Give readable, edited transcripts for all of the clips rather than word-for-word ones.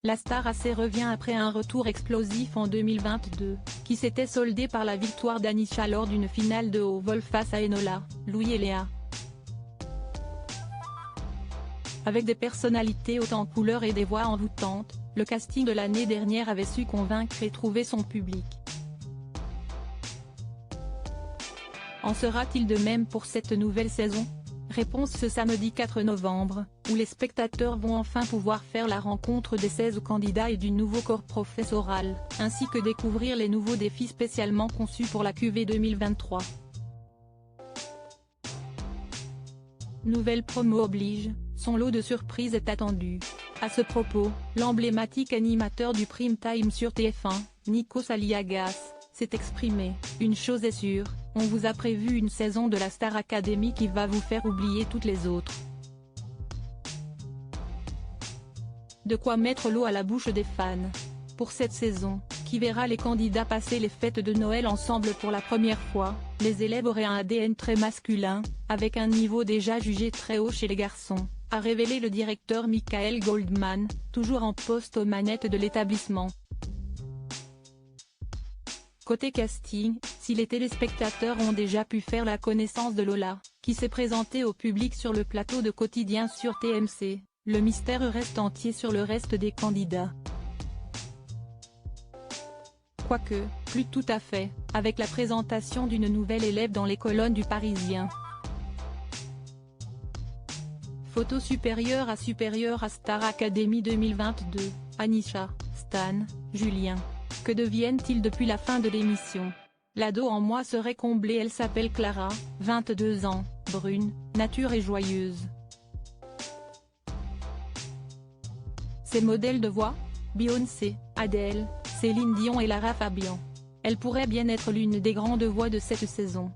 La star AC revient après un retour explosif en 2022, qui s'était soldé par la victoire d'Anisha lors d'une finale de haut vol face à Enola, Louis et Léa. Avec des personnalités hautes en couleur et des voix envoûtantes, le casting de l'année dernière avait su convaincre et trouver son public. En sera-t-il de même pour cette nouvelle saison? Réponse ce samedi 4 novembre, où les spectateurs vont enfin pouvoir faire la rencontre des 16 candidats et du nouveau corps professoral, ainsi que découvrir les nouveaux défis spécialement conçus pour la QV 2023. Nouvelle promo oblige, son lot de surprises est attendu. À ce propos, l'emblématique animateur du prime time sur TF1, Nikos Aliagas, s'est exprimé. Une chose est sûre, on vous a prévu une saison de la Star Academy qui va vous faire oublier toutes les autres. De quoi mettre l'eau à la bouche des fans. Pour cette saison, qui verra les candidats passer les fêtes de Noël ensemble pour la première fois, les élèves auraient un ADN très masculin, avec un niveau déjà jugé très haut chez les garçons, a révélé le directeur Michael Goldman, toujours en poste aux manettes de l'établissement. Côté casting, si les téléspectateurs ont déjà pu faire la connaissance de Lola, qui s'est présentée au public sur le plateau de Quotidien sur TMC, le mystère reste entier sur le reste des candidats. Quoique, plus tout à fait, avec la présentation d'une nouvelle élève dans les colonnes du Parisien. Photo supérieure à Star Academy 2022, Anisha, Stan, Julien. Que deviennent-ils depuis la fin de l'émission? L'ado en moi serait comblée. Elle s'appelle Clara, 22 ans, brune, nature et joyeuse. Ses modèles de voix? Beyoncé, Adele, Céline Dion et Lara Fabian. Elle pourrait bien être l'une des grandes voix de cette saison.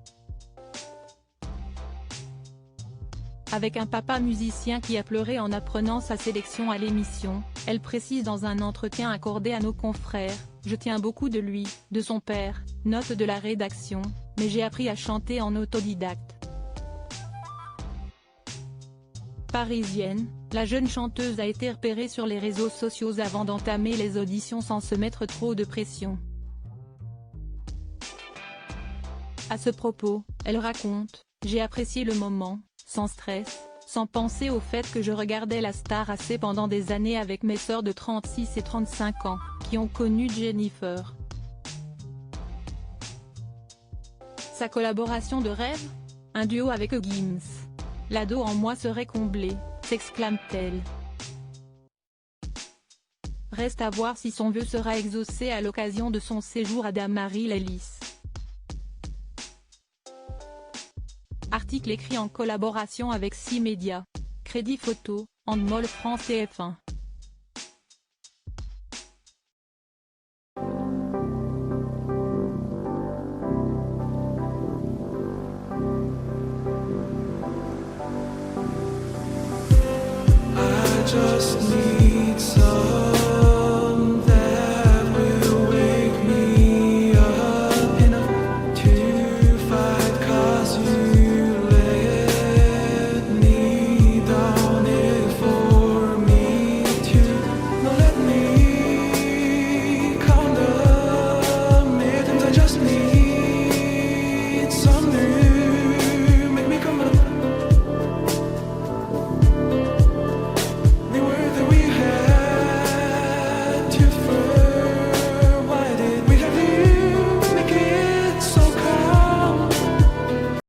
Avec un papa musicien qui a pleuré en apprenant sa sélection à l'émission, elle précise dans un entretien accordé à nos confrères: « Je tiens beaucoup de lui, de son père, note de la rédaction, mais j'ai appris à chanter en autodidacte. » Parisienne, la jeune chanteuse a été repérée sur les réseaux sociaux avant d'entamer les auditions sans se mettre trop de pression. À ce propos, elle raconte: « J'ai apprécié le moment, sans stress, sans penser au fait que je regardais la Star AC pendant des années avec mes sœurs de 36 et 35 ans, qui ont connu Jennifer. Sa collaboration de rêve? Un duo avec Gims. L'ado en moi serait comblée, s'exclame-t-elle. Reste à voir si son vœu sera exaucé à l'occasion de son séjour à Damaris-Lélis. » Article écrit en collaboration avec 6 médias. Crédit photo, Handball France TF1. I just need